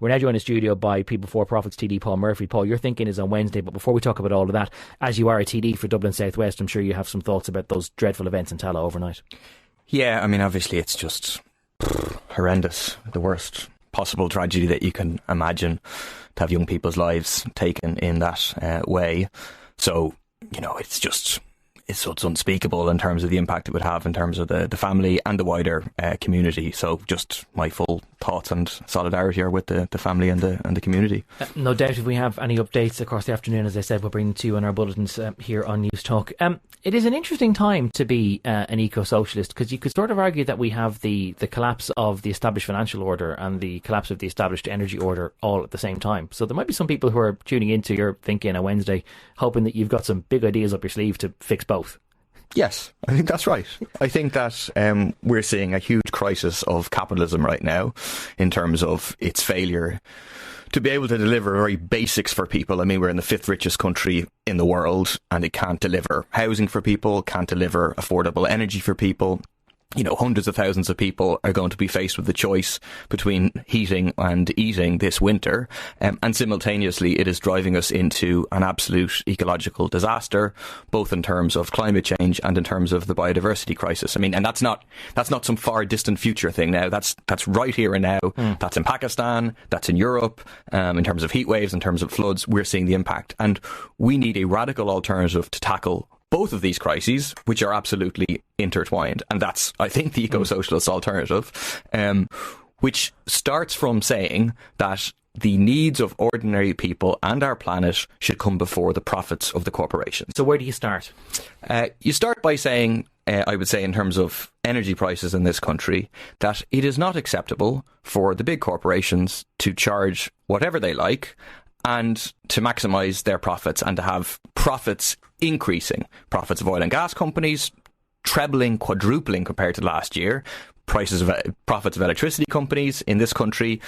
We're now joined in the studio by People Before Profits TD Paul Murphy. Paul, your thinking is on Wednesday, but before we talk about all of that, as you are a TD for Dublin South West, I'm sure you have some thoughts about those dreadful events in Tallaght overnight. Yeah, I mean, obviously it's just horrendous. The worst possible tragedy that you can imagine, to have young people's lives taken in that way. So, you know, it's unspeakable in terms of the impact it would have in terms of the family and the wider community. So just my full thoughts and solidarity are with the family and the community. No doubt if we have any updates across the afternoon, as I said, we'll bring them to you on our bulletins here on Newstalk. It is an interesting time to be an eco-socialist, because you could sort of argue that we have the collapse of the established financial order and the collapse of the established energy order all at the same time. So there might be some people who are tuning into your thinking on Wednesday, hoping that you've got some big ideas up your sleeve to fix both. Yes, I think that's right. I think that we're seeing a huge crisis of capitalism right now in terms of its failure to be able to deliver very basics for people. I mean, we're in the 5th richest country in the world, and it can't deliver housing for people, can't deliver affordable energy for people. You know, hundreds of thousands of people are going to be faced with the choice between heating and eating this winter. And simultaneously, it is driving us into an absolute ecological disaster, both in terms of climate change and in terms of the biodiversity crisis. I mean, and that's not some far distant future thing now. That's right here and now. That's in Pakistan. That's in Europe. In terms of heat waves, in terms of floods, we're seeing the impact. And we need a radical alternative to tackle both of these crises, which are absolutely intertwined. And that's, I think, the eco-socialist alternative, which starts from saying that the needs of ordinary people and our planet should come before the profits of the corporations. So where do you start? You start by saying, I would say in terms of energy prices in this country, that it is not acceptable for the big corporations to charge whatever they like and to maximise their profits and to have profits increasing. Profits of oil and gas companies trebling, quadrupling compared to last year. Profits of electricity companies in this country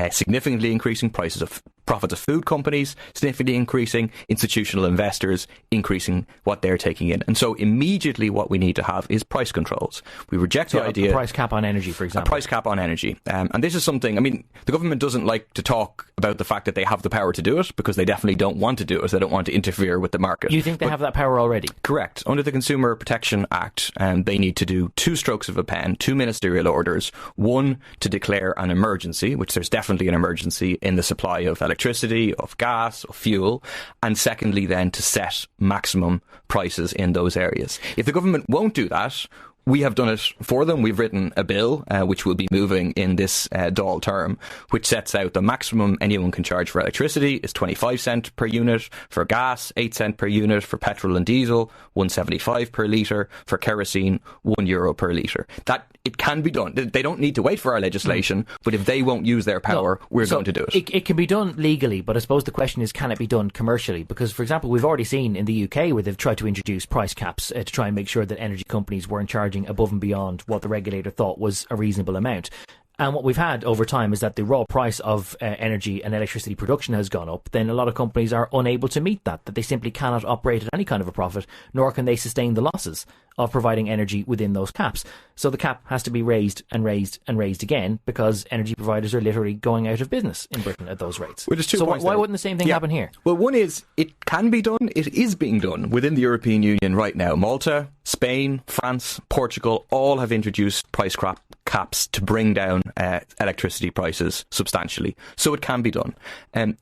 significantly increasing. Profits of food companies significantly increasing. Institutional investors increasing what they're taking in. And so immediately what we need to have is price controls. We reject the idea... A price cap on energy, for example. A price cap on energy. And this is something, I mean, the government doesn't like to talk about the fact that they have the power to do it, because they definitely don't want to do it. They don't want to interfere with the market. You think they have that power already? Correct. Under the Consumer Protection Act, they need to do 2 strokes of a pen, 2 ministerial orders. One, to declare an emergency, which there's definitely an emergency in the supply of electricity, of gas, of fuel. And secondly, then to set maximum prices in those areas. If the government won't do that, we have done it for them. We've written a bill, which will be moving in this Dáil term, which sets out the maximum anyone can charge for electricity is 25 cent per unit, for gas 8 cent per unit, for petrol and diesel 1.75 per litre, for kerosene €1 per litre. That it can be done. They don't need to wait for our legislation, but if they won't use their power, we're going to do it. It can be done legally, but I suppose the question is, can it be done commercially? Because, for example, we've already seen in the UK where they've tried to introduce price caps to try and make sure that energy companies weren't charging above and beyond what the regulator thought was a reasonable amount. And what we've had over time is that the raw price of energy and electricity production has gone up. Then a lot of companies are unable to meet that they simply cannot operate at any kind of a profit, nor can they sustain the losses of providing energy within those caps. So the cap has to be raised and raised and raised again, because energy providers are literally going out of business in Britain at those rates. Well, so why wouldn't the same thing happen here? Well, one is, it can be done. It is being done within the European Union right now. Malta, Spain, France, Portugal all have introduced price caps to bring down electricity prices substantially. So it can be done.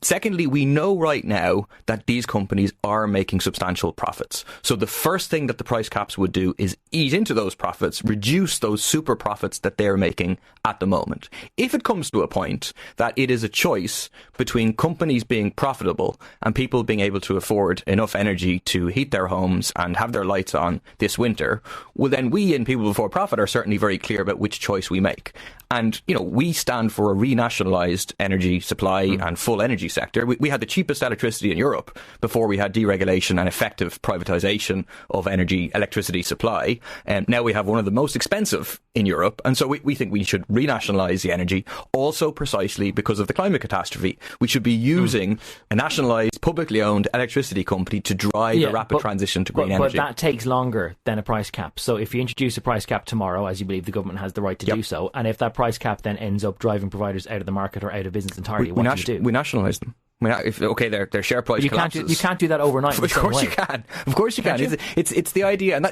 Secondly, we know right now that these companies are making substantial profits. So the first thing that the price caps would do is eat into those profits, reduce those super profits that they're making at the moment. If it comes to a point that it is a choice between companies being profitable and people being able to afford enough energy to heat their homes and have their lights on this winter, well, then we in People Before Profit are certainly very clear about which choice we make. And, you know, we stand for a renationalised energy supply and full energy sector. We had the cheapest electricity in Europe before we had deregulation and effective privatisation of electricity supply. And now we have one of the most expensive in Europe. And so we think we should renationalise the energy, also precisely because of the climate catastrophe. We should be using a nationalised, publicly owned electricity company to drive the rapid transition to green energy. But that takes longer then a price cap. So if you introduce a price cap tomorrow, as you believe the government has the right to do so, and if that price cap then ends up driving providers out of the market or out of business entirely, what do you do? We nationalise them. Their share price collapses. You can't do that overnight. Of course you can. Of course you can. It's the idea, and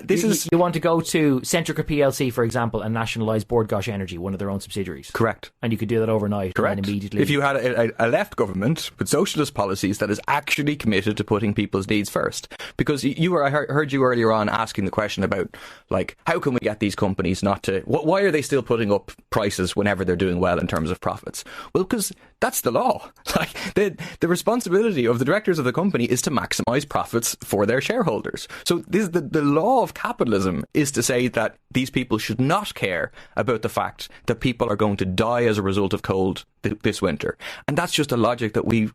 you want to go to Centrica PLC, for example, and nationalise Bord Gáis Energy, one of their own subsidiaries. Correct. And you could do that overnight. Correct. And immediately. If you had a left government with socialist policies that is actually committed to putting people's needs first, because I heard you earlier on asking the question about like how can we get these companies not to? Why are they still putting up prices whenever they're doing well in terms of profits? Well, because that's the law. Like the responsibility of the directors of the company is to maximise profits for their shareholders. So the law of capitalism is to say that these people should not care about the fact that people are going to die as a result of cold this winter. And that's just a logic that we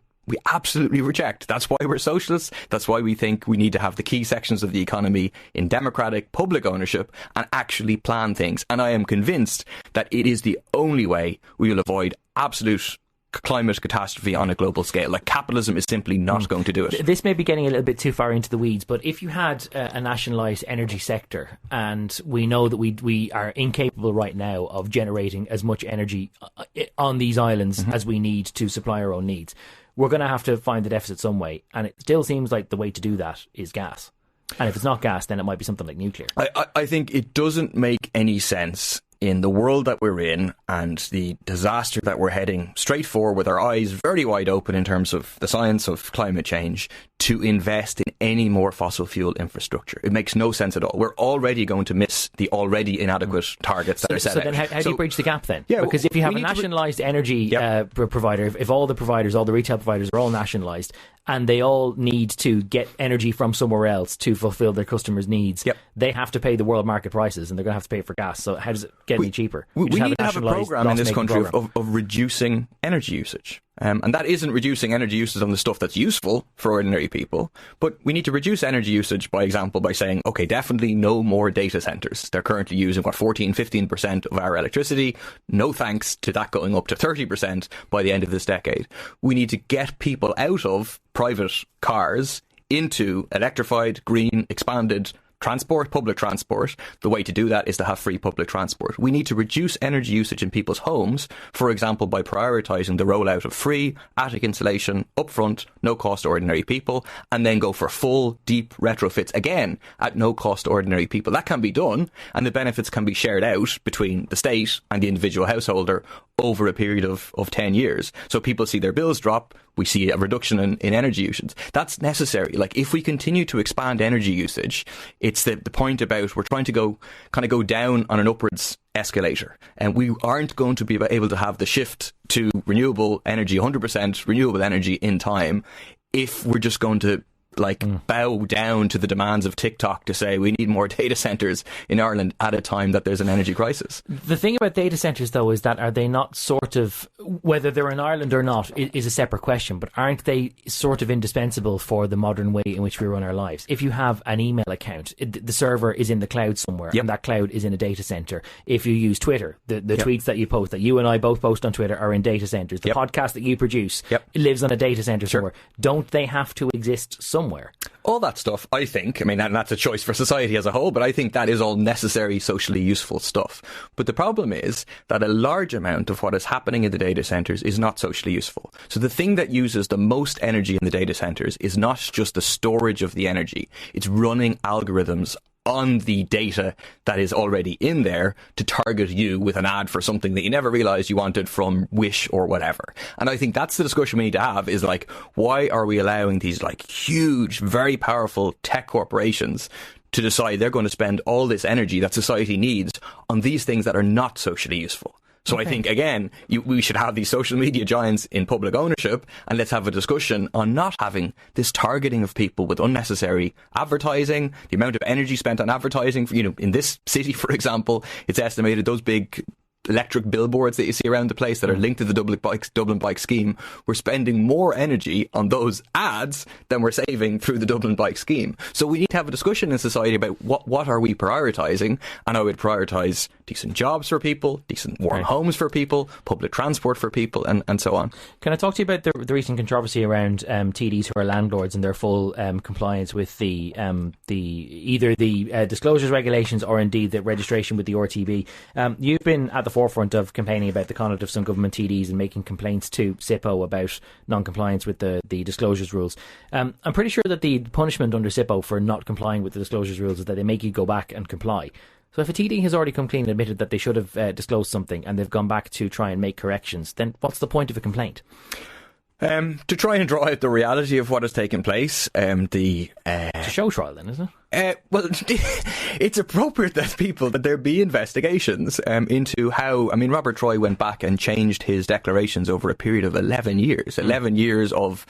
absolutely reject. That's why we're socialists. That's why we think we need to have the key sections of the economy in democratic public ownership and actually plan things. And I am convinced that it is the only way we will avoid absolute climate catastrophe on a global scale. Like capitalism is simply not going to do it. This may be getting a little bit too far into the weeds, but if you had a nationalised energy sector, and we know that we are incapable right now of generating as much energy on these islands as we need to supply our own needs, we're going to have to find the deficit some way, and it still seems like the way to do that is gas. And if it's not gas, then it might be something like nuclear. I think it doesn't make any sense in the world that we're in and the disaster that we're heading straight for with our eyes very wide open in terms of the science of climate change to invest in any more fossil fuel infrastructure. It makes no sense at all. We're already going to miss the already inadequate targets that are set out. So then how do you bridge the gap then? Yeah, because if you have a nationalised energy provider, if all the providers, all the retail providers are all nationalised and they all need to get energy from somewhere else to fulfil their customers' needs, they have to pay the world market prices and they're going to have to pay for gas. So how does it get any cheaper? We need to have a programme in this country of reducing energy usage. And that isn't reducing energy usage on the stuff that's useful for ordinary people, but we need to reduce energy usage, by example, by saying, okay, definitely no more data centres. They're currently using, 15% of our electricity. No thanks to that going up to 30% by the end of this decade. We need to get people out of private cars into electrified, green, expanded transport, public transport. The way to do that is to have free public transport. We need to reduce energy usage in people's homes, for example, by prioritising the rollout of free attic insulation upfront, no cost to ordinary people, and then go for full, deep retrofits again at no cost to ordinary people. That can be done, and the benefits can be shared out between the state and the individual householder over a period of 10 years. So people see their bills drop, we see a reduction in energy usage. That's necessary. Like, if we continue to expand energy usage, it's the point about we're trying to go down on an upwards escalator, and we aren't going to be able to have the shift to renewable energy, 100% renewable energy in time, if we're just going to bow down to the demands of TikTok to say we need more data centres in Ireland at a time that there's an energy crisis. The thing about data centres, though, is that are they not sort of, whether they're in Ireland or not is a separate question, but aren't they sort of indispensable for the modern way in which we run our lives? If you have an email account, the server is in the cloud somewhere, and that cloud is in a data centre. If you use Twitter, the tweets that you post, that you and I both post on Twitter, are in data centres. The podcast that you produce lives on a data centre somewhere. Don't they have to exist somewhere? All that stuff, I think, and that's a choice for society as a whole, but I think that is all necessary, socially useful stuff. But the problem is that a large amount of what is happening in the data centres is not socially useful. So the thing that uses the most energy in the data centres is not just the storage of the energy, it's running algorithms on the data that is already in there to target you with an ad for something that you never realised you wanted from Wish or whatever. And I think that's the discussion we need to have, is why are we allowing these huge, very powerful tech corporations to decide they're going to spend all this energy that society needs on these things that are not socially useful? So I think, again, we should have these social media giants in public ownership, and let's have a discussion on not having this targeting of people with unnecessary advertising, the amount of energy spent on advertising. In this city, for example, it's estimated those big electric billboards that you see around the place that are linked to the Dublin Bike scheme, we're spending more energy on those ads than we're saving through the Dublin Bike scheme. So we need to have a discussion in society about what are we prioritising, and I would prioritise decent jobs for people, decent warm homes for people, public transport for people, and so on. Can I talk to you about the recent controversy around TDs who are landlords and their full compliance with the either the disclosures regulations or indeed the registration with the RTB? You've been at the forefront of complaining about the conduct of some government TDs and making complaints to SIPO about non-compliance with the disclosures rules. I'm pretty sure that the punishment under SIPO for not complying with the disclosures rules is that they make you go back and comply. So if a TD has already come clean and admitted that they should have disclosed something and they've gone back to try and make corrections, then what's the point of a complaint? To try and draw out the reality of what has taken place. It's a show trial then, isn't it? Well, it's appropriate that there be investigations into how, I mean, Robert Troy went back and changed his declarations over a period of 11 years. 11 years of,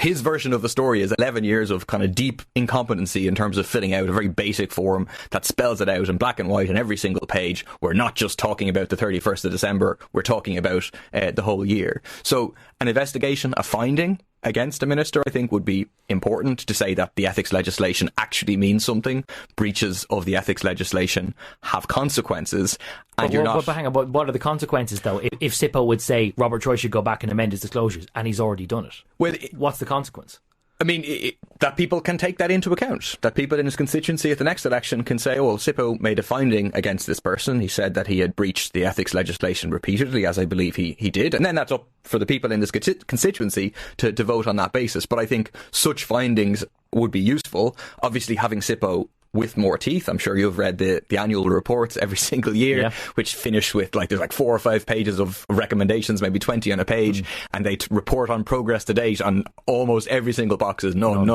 his version of the story is 11 years of kind of deep incompetency in terms of filling out a very basic form that spells it out in black and white on every single page. We're not just talking about the 31st of December, we're talking about the whole year. So an investigation, a finding against a minister, I think would be important to say that the ethics legislation actually means something. Breaches of the ethics legislation have consequences. And but hang on, what are the consequences though? If SIPO would say Robert Troy should go back and amend his disclosures and he's already done it, what's the consequence? I mean, that people can take that into account. That people in his constituency at the next election can say, oh, well, SIPO made a finding against this person. He said that he had breached the ethics legislation repeatedly, as I believe he did. And then that's up for the people in this constituency to vote on that basis. But I think such findings would be useful. Obviously, having SIPO with more teeth. I'm sure you've read the annual reports every single year, which finish with there's 4 or 5 pages of recommendations, maybe 20 on a page, and they report on progress to date on almost every single box is none.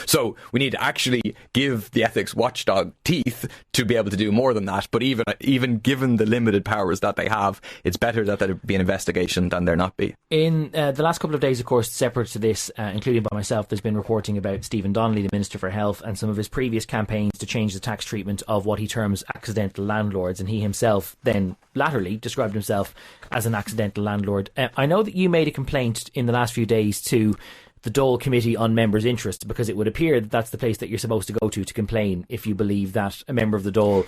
So we need to actually give the ethics watchdog teeth to be able to do more than that. But even given the limited powers that they have, it's better that there be an investigation than there not be. In the last couple of days, of course, separate to this, including by myself, there's been reporting about Stephen Donnelly, the Minister for Health, and some of his previous campaigns to change the tax treatment of what he terms accidental landlords, and he himself then latterly described himself as an accidental landlord. I know that you made a complaint in the last few days to the Dáil Committee on Members' Interest, because it would appear that that's the place that you're supposed to go to complain if you believe that a member of the Dáil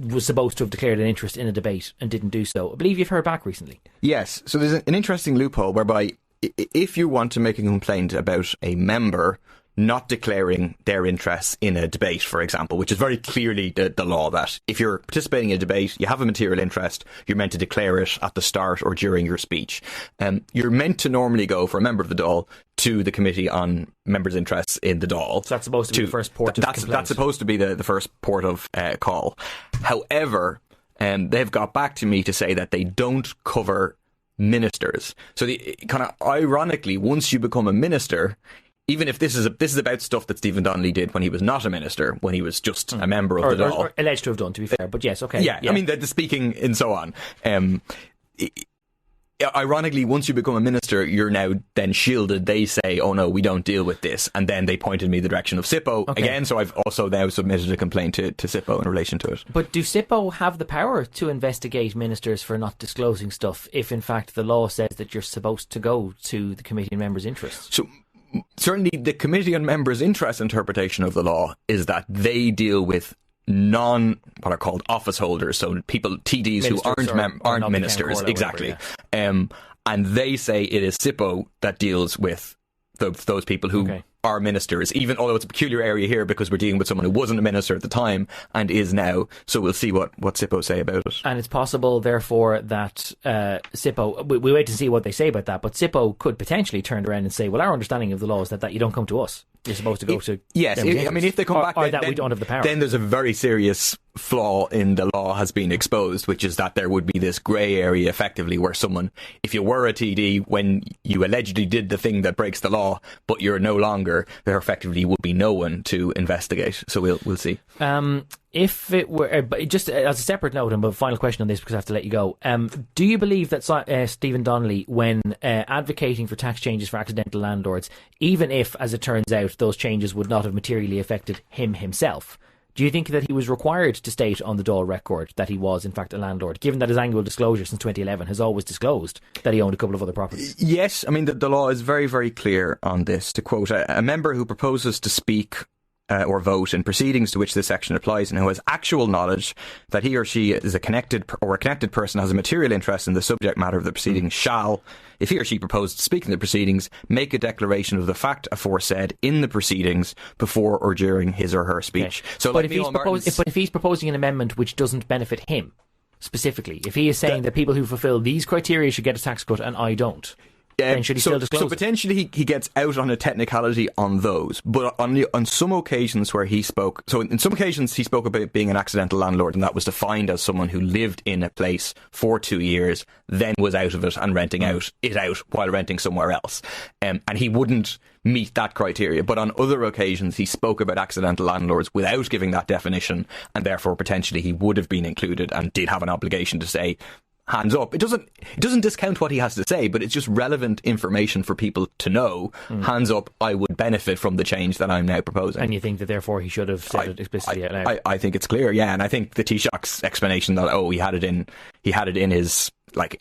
was supposed to have declared an interest in a debate and didn't do so. I believe you've heard back recently. Yes, so there's an interesting loophole whereby if you want to make a complaint about a member not declaring their interests in a debate, for example, which is very clearly the law, that if you're participating in a debate, you have a material interest, you're meant to declare it at the start or during your speech. You're meant to normally go, for a member of the Dáil, to the Committee on Members' Interests in the Dáil. So that's supposed to be the first port of complaint. That's supposed to be the first port of call. However, they've got back to me to say that they don't cover ministers. So kind of ironically, once you become a minister, even if this is about stuff that Stephen Donnelly did when he was not a minister, when he was just a member of the Dáil. Or alleged to have done, to be fair, but yes, okay. Yeah. I mean, the speaking and so on. Ironically, once you become a minister, you're now then shielded. They say, oh no, we don't deal with this. And then they pointed me the direction of SIPO again, so I've also now submitted a complaint to SIPO in relation to it. But do SIPO have the power to investigate ministers for not disclosing stuff if in fact the law says that you're supposed to go to the Committee on Members' Interests? So certainly the Committee on Members' Interest interpretation of the law is that they deal with what are called office holders, so people, TDs who aren't ministers, exactly. And they say it is SIPO that deals with those people who are ministers, even although it's a peculiar area here because we're dealing with someone who wasn't a minister at the time and is now. So we'll see what SIPO say about it. And it's possible, therefore, that SIPO, we wait to see what they say about that, but SIPO could potentially turn around and say, well, our understanding of the law is that you don't come to us. You're supposed to go to... Yes, I mean, if they come back... Or that we don't have the power. Then there's a very serious flaw in the law has been exposed, which is that there would be this grey area, effectively, where someone, if you were a TD, when you allegedly did the thing that breaks the law, but you're no longer, there effectively would be no one to investigate. So we'll see. If it were, just as a separate note, and a final question on this because I have to let you go, do you believe that Stephen Donnelly, when advocating for tax changes for accidental landlords, even if, as it turns out, those changes would not have materially affected him himself, Do you think that he was required to state on the Dáil record that he was in fact a landlord, given that his annual disclosure since 2011 has always disclosed that he owned a couple of other properties? Yes, I mean the law is very, very clear on this. To quote, a member who proposes to speak or vote in proceedings to which this section applies and who has actual knowledge that he or she is a connected person has a material interest in the subject matter of the proceedings shall, if he or she proposed to speak in the proceedings, make a declaration of the fact aforesaid in the proceedings before or during his or her speech. Okay. So, but if he's proposing an amendment which doesn't benefit him specifically, if he is saying that people who fulfil these criteria should get a tax cut and I don't, then should he still disclose so potentially he gets out on a technicality on those, but on some occasions where he spoke, so in some occasions he spoke about being an accidental landlord, and that was defined as someone who lived in a place for 2 years, then was out of it and renting it out while renting somewhere else, and he wouldn't meet that criteria. But on other occasions he spoke about accidental landlords without giving that definition, and therefore potentially he would have been included and did have an obligation to say hands up. It doesn't discount what he has to say, but it's just relevant information for people to know. Hands up, I would benefit from the change that I'm now proposing. And you think that therefore he should have said it explicitly out loud? I think it's clear, yeah, and I think the Taoiseach's explanation that he had it in his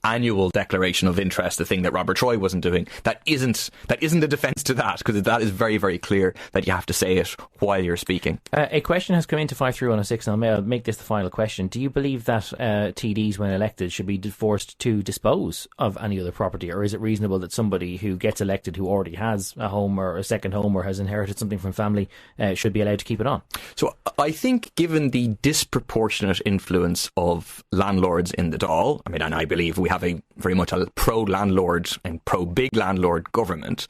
annual declaration of interest, the thing that Robert Troy wasn't doing, that isn't a defence to that, because that is very, very clear that you have to say it while you're speaking. A question has come in to 53106, and I'll make this the final question. Do you believe that TDs, when elected, should be forced to dispose of any other property, or is it reasonable that somebody who gets elected who already has a home or a second home or has inherited something from family should be allowed to keep it on? So I think given the disproportionate influence of landlords in the Dáil, I mean, and I believe we have very much a pro-landlord and pro-big landlord government,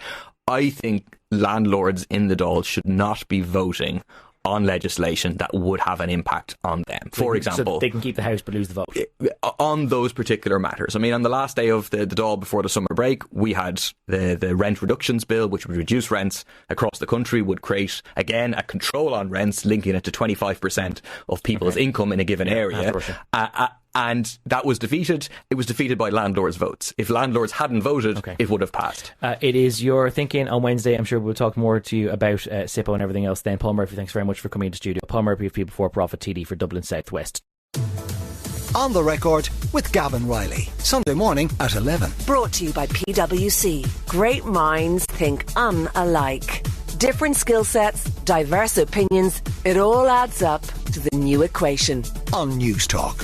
I think landlords in the Dáil should not be voting on legislation that would have an impact on them. For example, so they can keep the house but lose the vote on those particular matters. I mean, on the last day of the Dáil before the summer break, we had the rent reductions bill, which would reduce rents across the country, would create again a control on rents, linking it to 25% of people's income in a given area. And that was defeated. It was defeated by landlords' votes. If landlords hadn't voted, it would have passed. It is your thinking on Wednesday. I'm sure we'll talk more to you about SIPO and everything else then. Paul Murphy, thanks very much for coming into studio. Paul Murphy of People for Profit, TD for Dublin South West. On the Record with Gavan Reilly, Sunday morning at 11. Brought to you by PwC. Great minds think unalike. Different skill sets, diverse opinions. It all adds up to the new equation. On Newstalk.